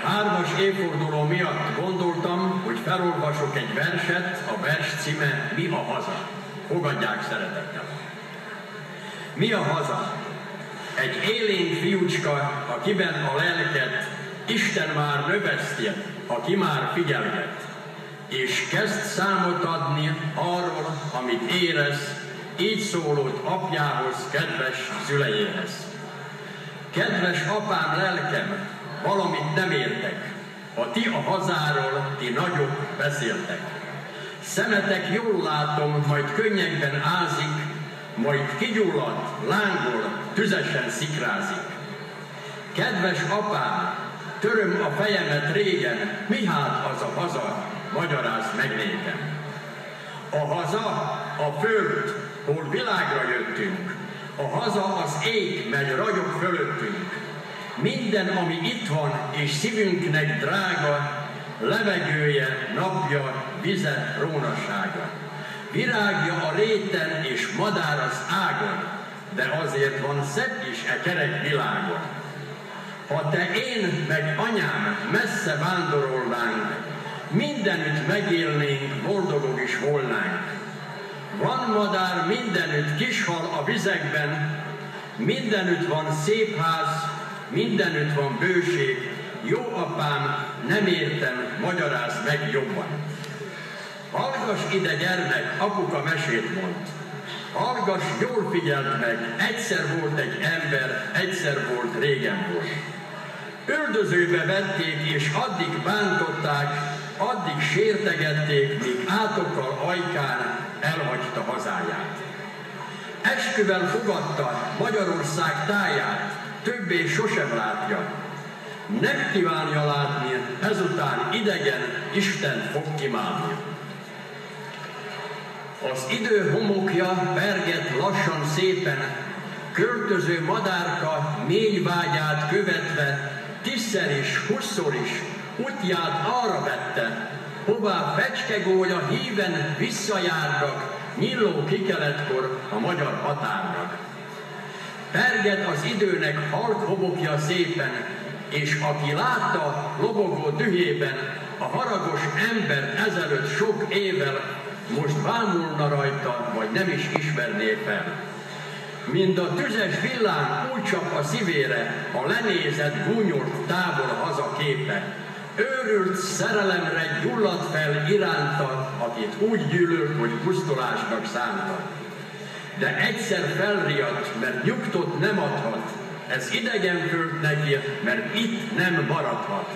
3. évforduló miatt gondoltam, hogy felolvasok egy verset, a vers címe Mi a haza? Fogadják szeretettel. Mi a haza? Egy élénk fiúcska, akiben a lelket Isten már növeszti, aki már figyelget, és kezd számot adni arról, amit érez, így szólott apjához, kedves szülejéhez. Kedves apám, lelkem, valamit nem értek, a ti a hazáról, ti nagyok beszéltek. Szemetek jól látom, majd könnyekben ázik, majd kigyullad, lángol, tüzesen szikrázik. Kedves apám, töröm a fejemet régen, mi hát az a haza, magyarázd meg nékem. A haza a föld, hol világra jöttünk. A haza az ég, mely ragyog fölöttünk. Minden, ami itt van, és szívünknek drága, levegője, napja, vize, rónasága. Virágja a réten, és madár az ágon, de azért van szebb is e kerek világon. Ha te, én, meg anyám messze vándorolnánk, mindenütt megélnénk, boldogok is volnánk. Van madár mindenütt, kishal a vizekben, mindenütt van szép ház, mindenütt van bőség. Jó apám, nem értem, magyarázd meg jobban. Hallgass ide, gyermek, apuka mesét mond. Hallgass, jól figyeld meg, egyszer volt egy ember, egyszer volt, régen volt. Üldözőbe vették, és addig bántották, addig sértegették, míg átokkal ajkán elhagyta hazáját. Esküvel fogadta Magyarország táját, többé sosem látja. Nem kívánja látni, ezután idegen, Isten fog kimálni. Az idő homokja perget lassan szépen, költöző madárka mély vágyát követve, 10-szer is, 20-szor is útját arra vette, hová fecskególya híven visszajárnak, nyilló kikeletkor a magyar határnak. Perged az időnek halk homokja szépen, és aki látta lobogó dühében a haragos embert ezelőtt sok évvel, most bámulna rajta, vagy nem is ismerné fel. Mind a tüzes villám úgy csap a szívére, a lenézett, gúnyolt távol haza képe. Őrült szerelemre gyulladt fel iránta, akit úgy gyűlölt, hogy pusztulásnak szánta. De egyszer felriadt, mert nyugtot nem adhat, ez idegen föld neki, mert itt nem maradhat.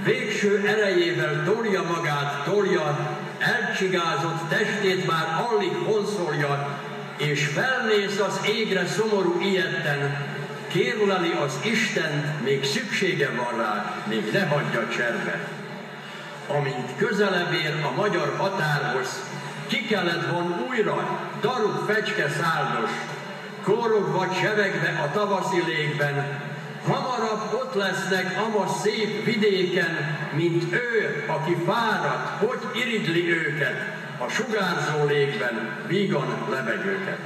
Végső erejével tolja magát, tolja, elcsigázott testét már alig vonszolja, és felnéz az égre szomorú ijedten, kérleli az Istent, még szüksége van rá, még ne hagyja cserbe. Amint közelebb ér a magyar határhoz, ki kellett von újra, darub fecske száldos, kórogva csevegve a tavaszi légben, hamarabb ott lesznek ama szép vidéken, mint ő, aki fáradt, hogy iridli őket, a sugárzó légben, vígan lebegőket.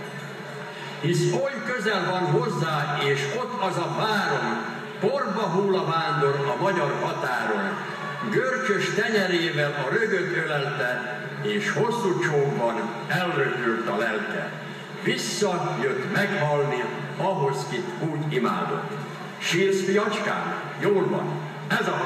Hisz oly közel van hozzá, és ott az a várom, porba hull a vándor a magyar határon, görcsös tenyerével a rögöt ölelte, és hosszú csókban elröpült a lelke. Visszajött meghalni, ahhoz kit úgy imádott. Sírsz, fiacskám? Jól van, ez a